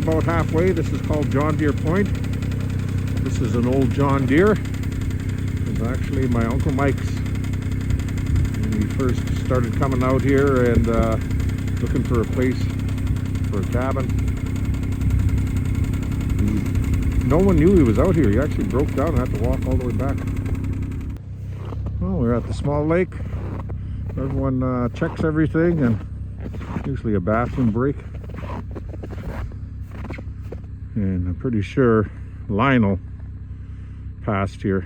about halfway. This is called John Deere Point. This is an old John Deere. It's actually my Uncle Mike's. When we first started coming out here and looking for a place for a cabin. No one knew he was out here. He actually broke down and had to walk all the way back. Well, we're at the small lake. Everyone checks everything, and usually a bathroom break. And I'm pretty sure Lionel passed here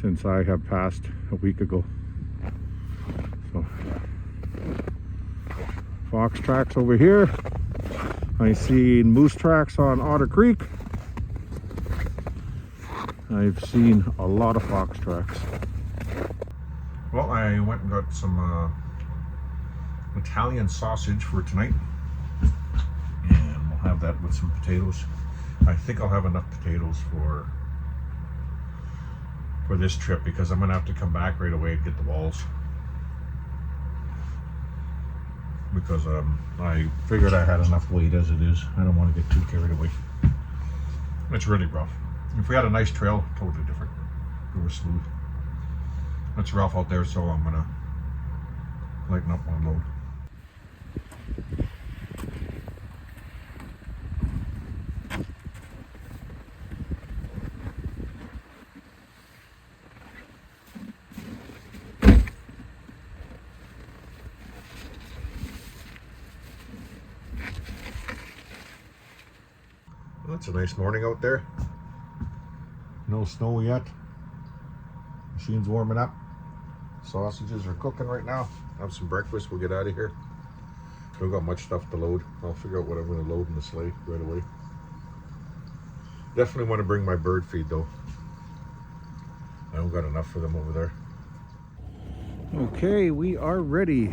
since I have passed a week ago. So, fox tracks over here. I see moose tracks on Otter Creek. I've seen a lot of fox tracks. Well, I went and got some Italian sausage for tonight, and we'll have that with some potatoes. I think I'll have enough potatoes for this trip, because I'm gonna have to come back right away and get the walls, because I figured I had enough weight as it is. I don't want to get too carried away. It's really rough. If we had a nice trail, totally different. It was smooth. It's rough out there, so I'm gonna lighten up my load. Well, it's a nice morning out there. No snow yet. Machine's warming up. Sausages are cooking right now. Have some breakfast. We'll get out of here. We've got much stuff to load. I'll figure out what I'm going to load in the sleigh right away. Definitely want to bring my bird feed though. I don't got enough for them over there. Okay, we are ready.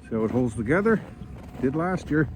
See how it holds together? Did last year.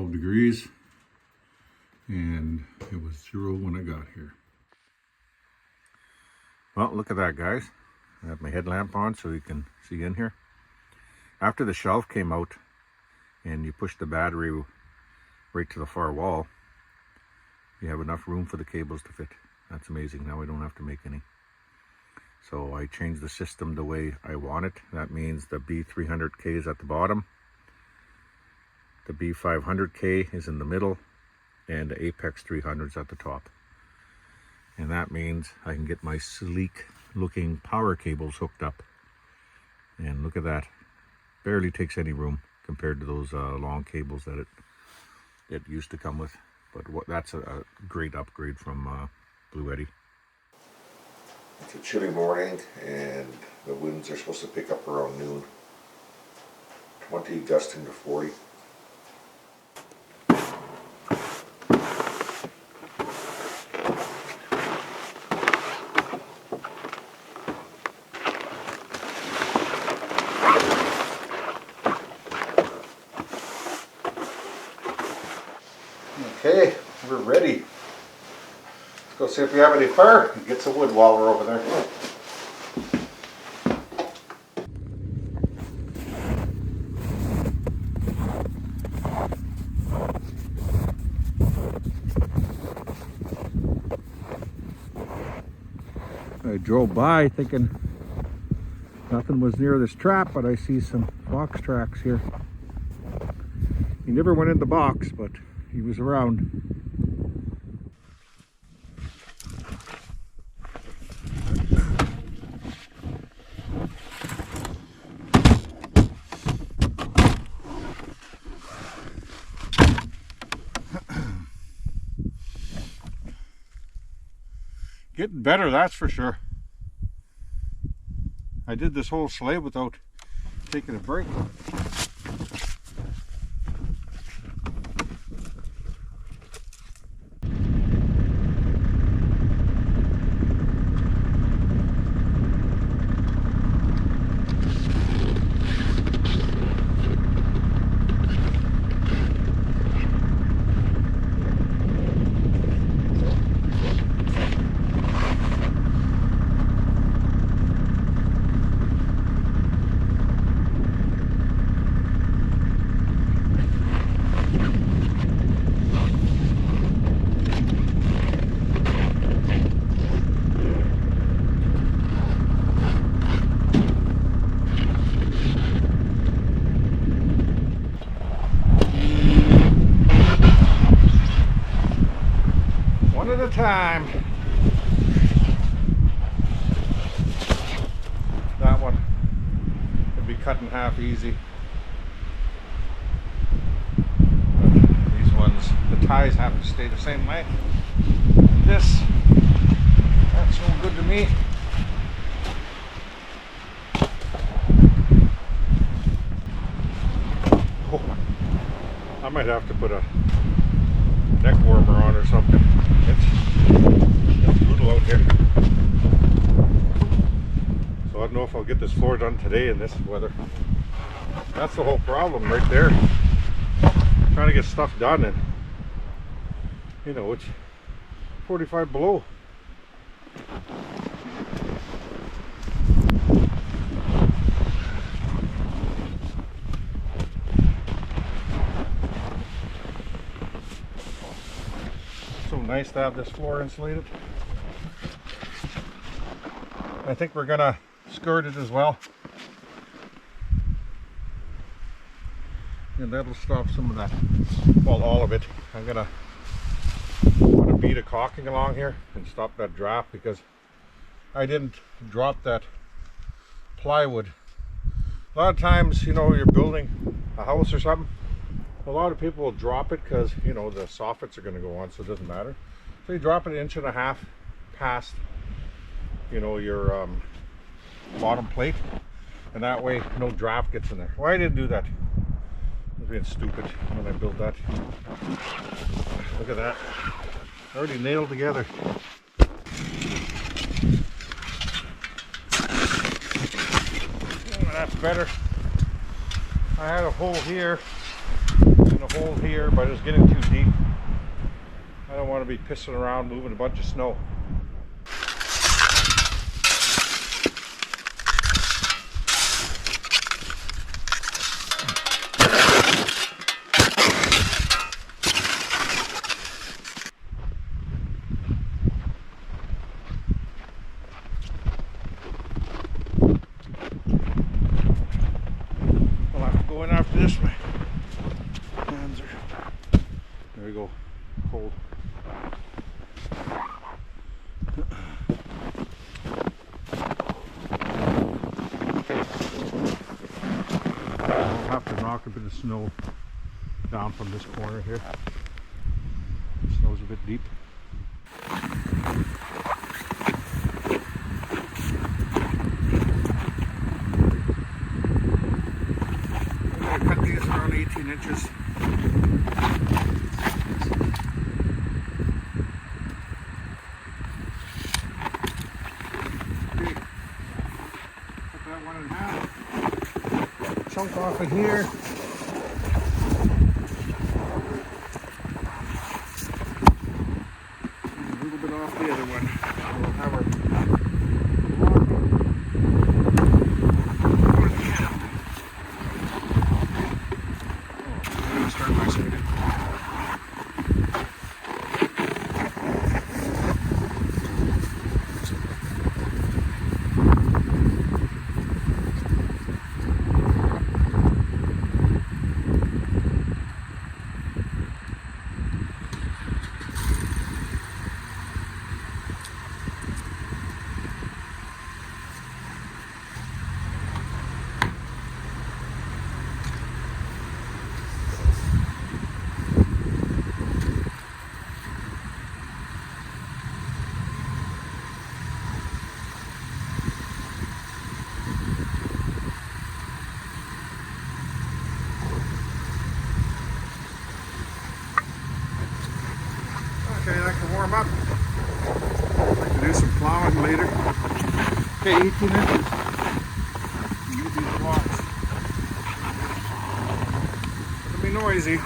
Degrees, and it was 0 when I got here. Well, look at that, guys. I have my headlamp on so you can see in here. After the shelf came out and you push the battery right to the far wall, you have enough room for the cables to fit. That's amazing. Now I don't have to make any. So I changed the system the way I want it. That means the B300K is at the bottom, the B500K is in the middle, and the Apex 300 is at the top. And that means I can get my sleek looking power cables hooked up. And look at that. Barely takes any room compared to those long cables that it used to come with. But that's a great upgrade from Blue Eddy. It's a chilly morning, and the winds are supposed to pick up around noon. 20 gusting to 40. see if we have any fire and get some wood while we're over there. I drove by thinking nothing was near this trap, but I see some fox tracks here. He never went in the box, but he was around. Getting better, that's for sure. I did this whole sleigh without taking a break. One at a time. That one would be cut in half easy. These ones, the ties have to stay the same length. This, that's no good to me. Oh, I might have to put a neck warmer on or something. It's brutal out here. So I don't know if I'll get this floor done today in this weather. That's the whole problem right there. Trying to get stuff done, and you know, it's 45 below. So nice to have this floor insulated. I think we're gonna skirt it as well, and that'll stop some of that, well, all of it. I'm gonna put a bead of caulking along here and stop that draft, because I didn't drop that plywood. A lot of times, you know, you're building a house or something, a lot of people will drop it because, you know, the soffits are going to go on, so it doesn't matter. So you drop it 1.5 inches past, you know, your bottom plate, and that way no draft gets in there. Well, I didn't do that. I was being stupid when I built that. Look at that. Already nailed together. Oh, that's better. I had a hole here and a hole here, but it was getting too deep. I don't want to be pissing around moving a bunch of snow. I'll have to go in after this one. Hands are, there we go, cold. I'll have to knock a bit of snow down from this corner here. The snow's a bit deep. I'm going to cut these around 18 inches. Chunk off of here. A little bit off the other one. We'll have our start my side. Okay, that can warm up. I can do some plowing later. Okay, 18 inches. Use these blocks. It'll be noisy.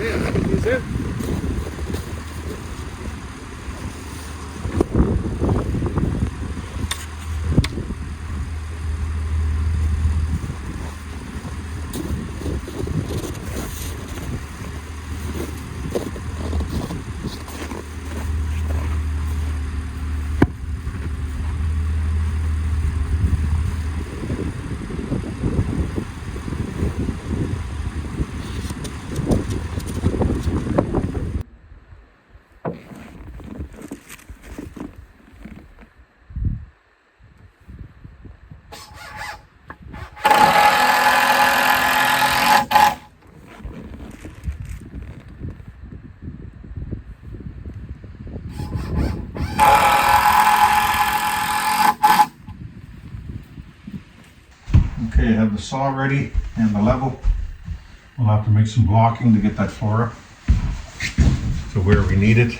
Okay, let's put these in. Okay, I have the saw ready and the level. We'll have to make some blocking to get that floor up to where we need it.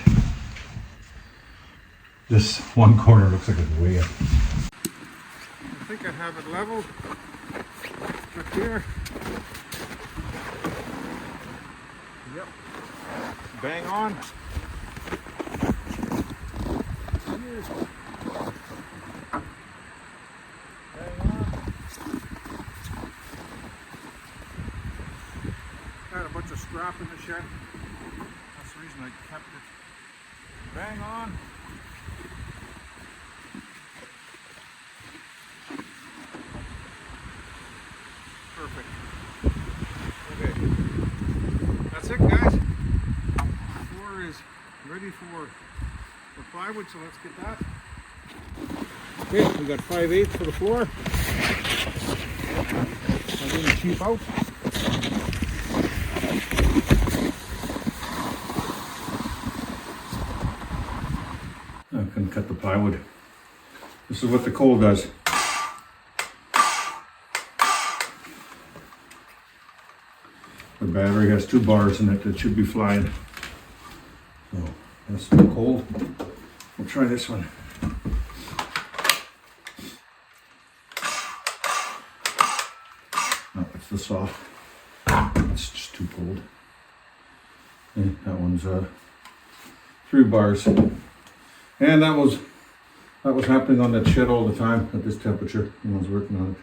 This one corner looks like it's way up. I think I have it leveled up here. Yep. Bang on. Got a bunch of scrap in the shed. That's the reason I kept it. Bang on. Perfect. Okay. That's it, guys. The floor is ready for plywood, so let's get that. Okay, we got 5/8 for the floor. I'm going to cheap out. I can cut the plywood. This is what the coal does. The battery has 2 bars in it that should be flying. So that's the cold. We'll try this one. No, it's the soft. It's just too cold. Okay, that one's 3 bars. And that was happening on that shed all the time at this temperature when I was working on it.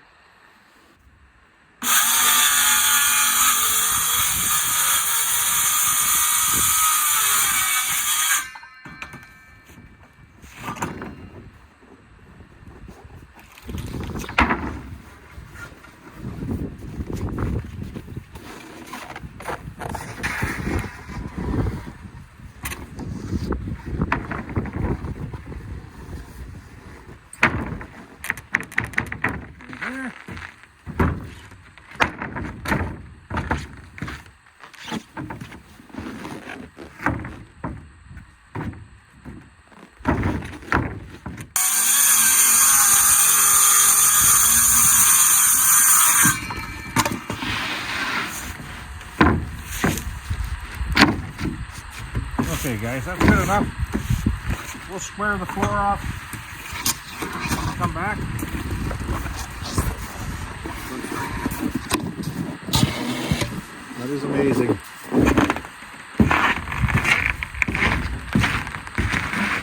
Okay guys, that's good enough. We'll square the floor off. Come back. That is amazing.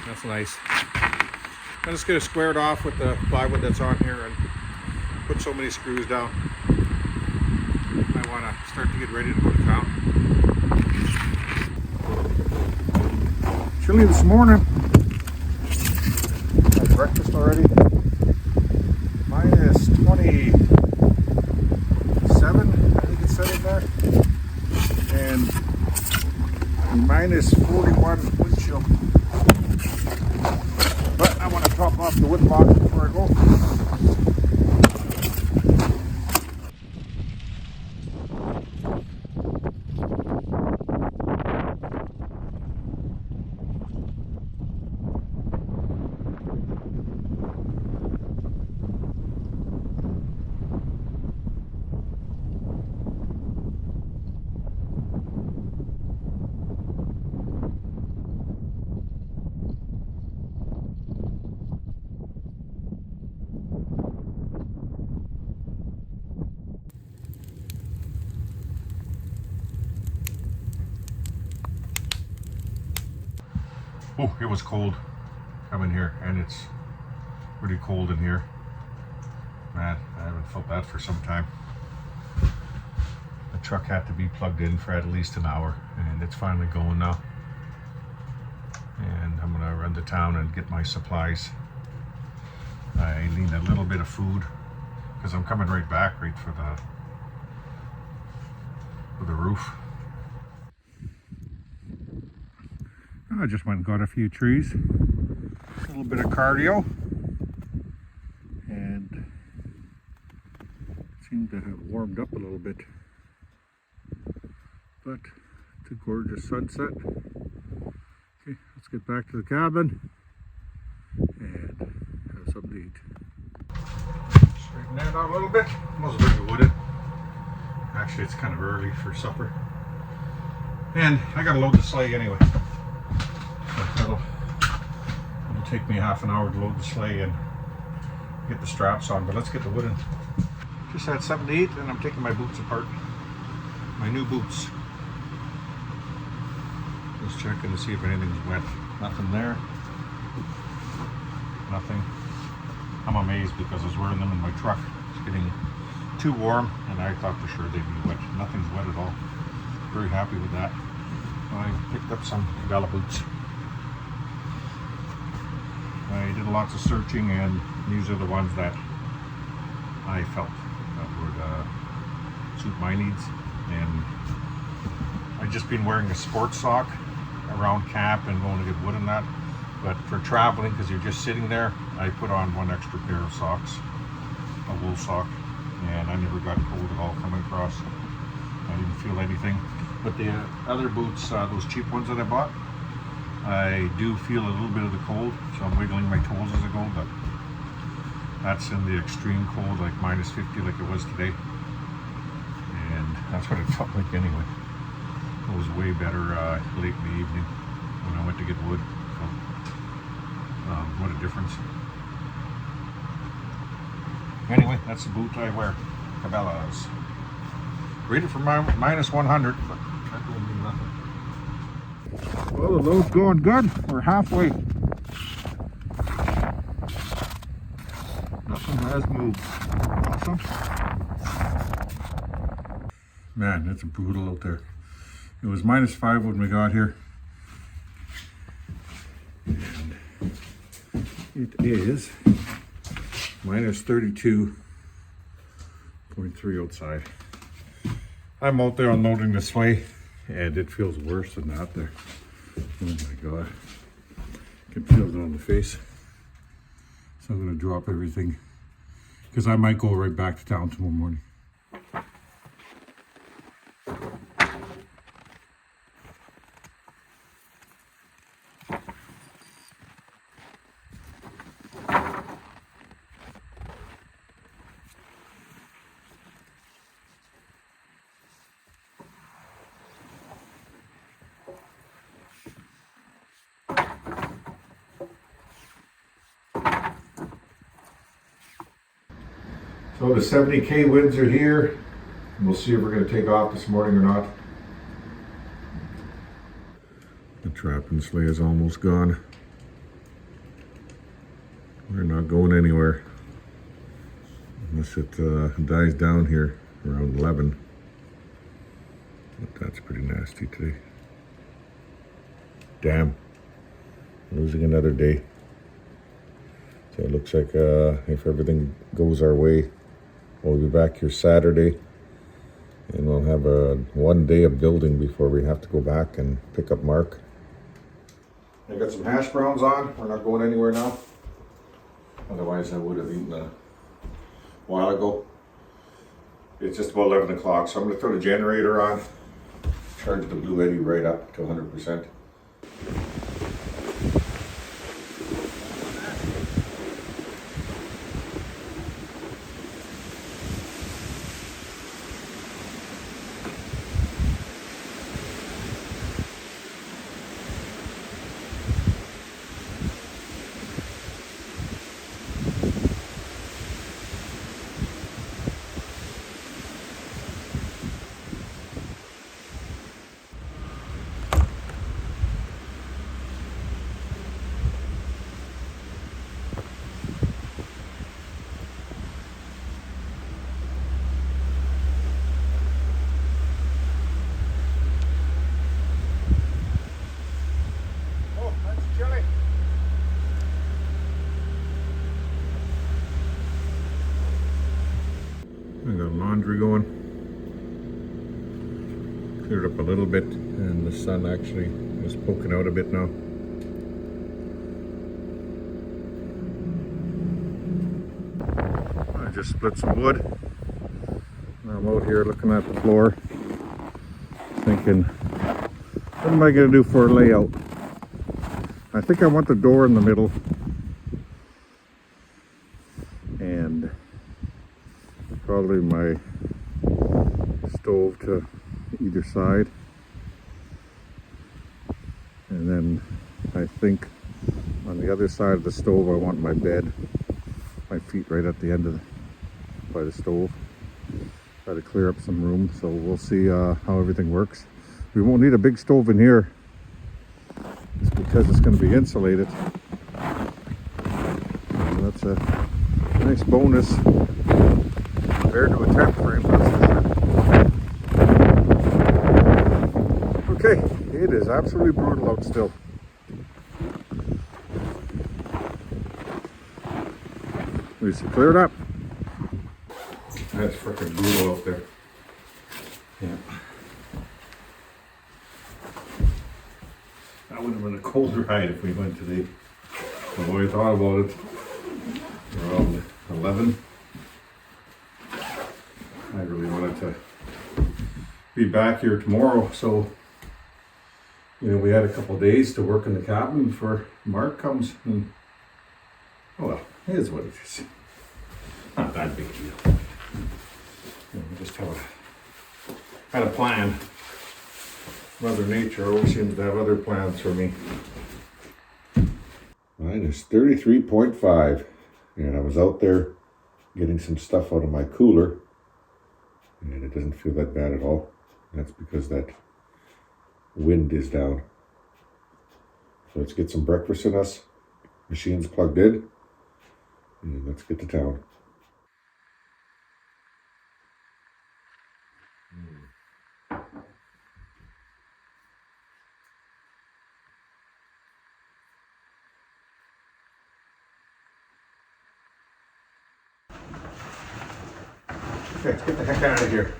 That's nice. I'm just going to square it off with the plywood that's on here and put so many screws down. I want to start to get ready to go to town. Chilly this morning. Had breakfast already. Minus 27, I think it said in there. And minus 41 wind chill. But I want to top off the wood box before I go. Oh, it was cold coming here, and it's pretty cold in here. Man, I haven't felt that for some time. The truck had to be plugged in for at least an hour, and it's finally going now. And I'm gonna run to town and get my supplies. I need a little bit of food because I'm coming right back right for the roof. I just went and got a few trees, a little bit of cardio, and seemed to have warmed up a little bit. But it's a gorgeous sunset. Okay, let's get back to the cabin and have something to eat. Straighten that out a little bit. Most of it wooded. Actually, it's kind of early for supper. And I gotta load the sleigh anyway. It'll take me half an hour to load the sleigh and get the straps on, but let's get the wood in. Just had something to eat, and I'm taking my boots apart. My new boots. Just checking to see if anything's wet. Nothing there. Nothing. I'm amazed because I was wearing them in my truck. It's getting too warm, and I thought for sure they'd be wet. Nothing's wet at all. Very happy with that. I picked up some Cabela boots. I did lots of searching, and these are the ones that I felt that would suit my needs. And I've just been wearing a sports sock around camp and going to get wood and that. But for traveling, because you're just sitting there, I put on one extra pair of socks, a wool sock, and I never got cold at all coming across. I didn't feel anything. But the other boots, those cheap ones that I bought, I do feel a little bit of the cold, so I'm wiggling my toes as I go, but that's in the extreme cold, like minus 50 like it was today. And that's what it felt like anyway. It was way better late in the evening when I went to get wood. So, what a difference. Anyway, that's the boot I wear. Cabela's. Rated for minus 100, but that don't mean nothing. Well, the load's going good. We're halfway. Nothing has moved. Awesome. Man, it's brutal out there. It was minus 5 when we got here. And it is minus 32.3 outside. I'm out there unloading the sleigh, and it feels worse than that there. Oh my God. I can feel it on the face. So I'm gonna drop everything because I might go right back to town tomorrow morning. So the 70K winds are here. We'll see if we're going to take off this morning or not. The trapping sleigh is almost gone. We're not going anywhere unless it dies down here around 11. But that's pretty nasty today. Damn, losing another day. So it looks like if everything goes our way, we'll be back here Saturday, and we'll have one day of building before we have to go back and pick up Mark. I got some hash browns on. We're not going anywhere now. Otherwise I would have eaten a while ago. It's just about 11 o'clock, so I'm going to throw the generator on, charge the Blue Eddy right up to 100%. I got laundry going. Cleared up a little bit, and the sun actually is poking out a bit now. I just split some wood. Now I'm out here looking at the floor, thinking, what am I going to do for a layout? I think I want the door in the middle, and probably my stove to either side, and then I think on the other side of the stove I want my bed, my feet right at the end of by the stove. Try to clear up some room, so we'll see how everything works. We won't need a big stove in here just because it's going to be insulated. And that's a nice bonus compared to a tent frame, that's for sure. Okay, it is absolutely brutal out still. At least it cleared up. That's freaking brutal out there. Yeah. That would have been a cold ride if we went today. The more I thought about it, around 11. I really wanted to be back here tomorrow, so we had a couple days to work in the cabin before Mark comes, and well, it is what it is. Not that big a deal. We just had a plan. Mother Nature always seems to have other plans for me. Mine is 33.5, and I was out there getting some stuff out of my cooler, and it doesn't feel that bad at all. That's because that wind is down. So let's get some breakfast in us. Machine's plugged in, and let's get to town. Okay, let's get the heck out of here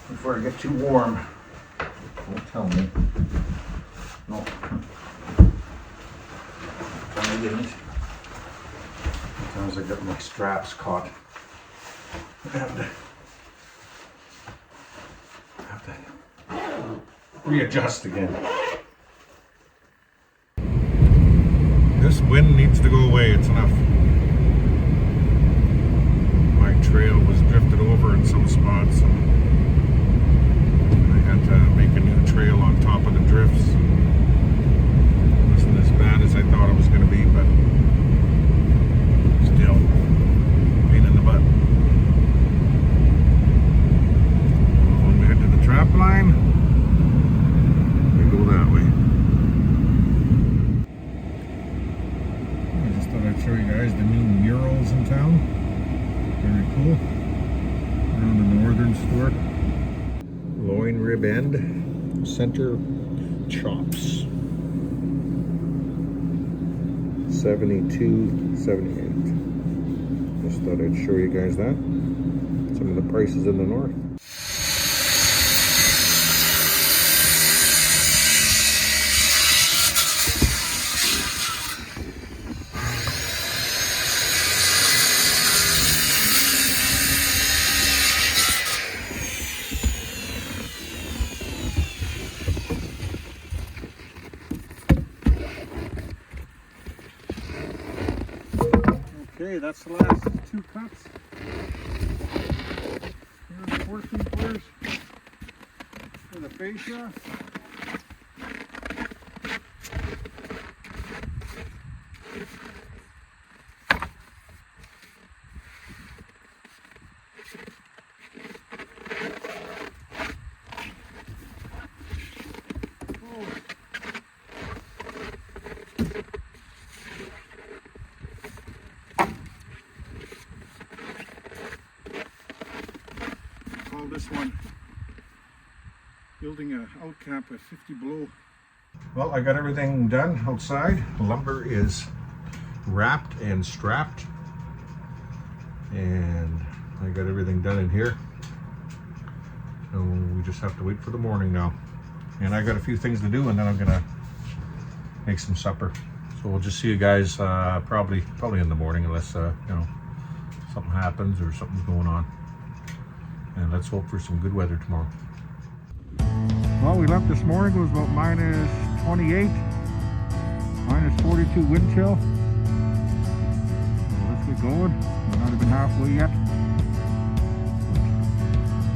before I get too warm. Don't tell me. No. I didn't. Sometimes I get my straps caught. And have to readjust again. This wind needs to go away. It's enough. My trail was drifted over in some spots, and I had to make a new trail on top of the drifts. It wasn't as bad as I thought it was going to be, but still. rib end center chops. 72.78. Just thought I'd show you guys that. Some of the prices in the north. Okay, that's the last 2 cuts. Here's the portion squares for the fascia. This one building a out cap at 50 below. Well, I got everything done outside. The lumber is wrapped and strapped, and I got everything done in here, so we just have to wait for the morning now. And I got a few things to do, and then I'm gonna make some supper. So we'll just see you guys probably in the morning, unless you know, something happens or something's going on. And let's hope for some good weather tomorrow. Well, we left this morning. It was about minus 28, minus 42 wind chill. So let's get going. We're not even halfway yet.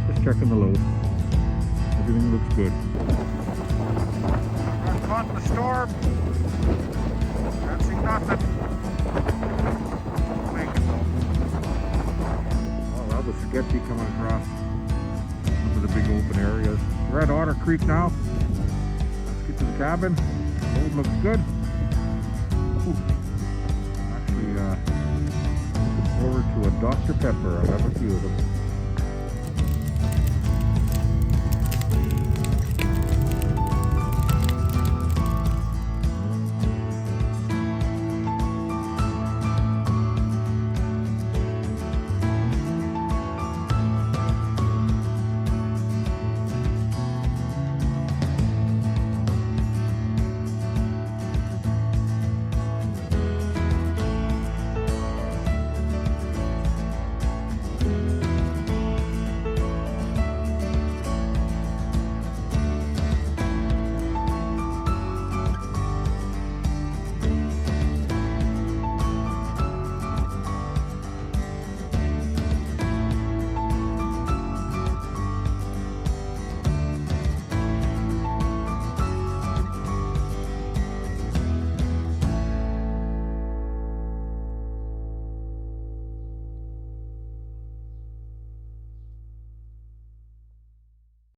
Just checking the load. Everything looks good. Got caught in the storm. Can't see nothing. That was sketchy coming across into the big open areas. We're at Otter Creek now. Let's get to the cabin. The road looks good. Ooh. I'm actually looking forward to a Dr. Pepper. I'll have a few of them.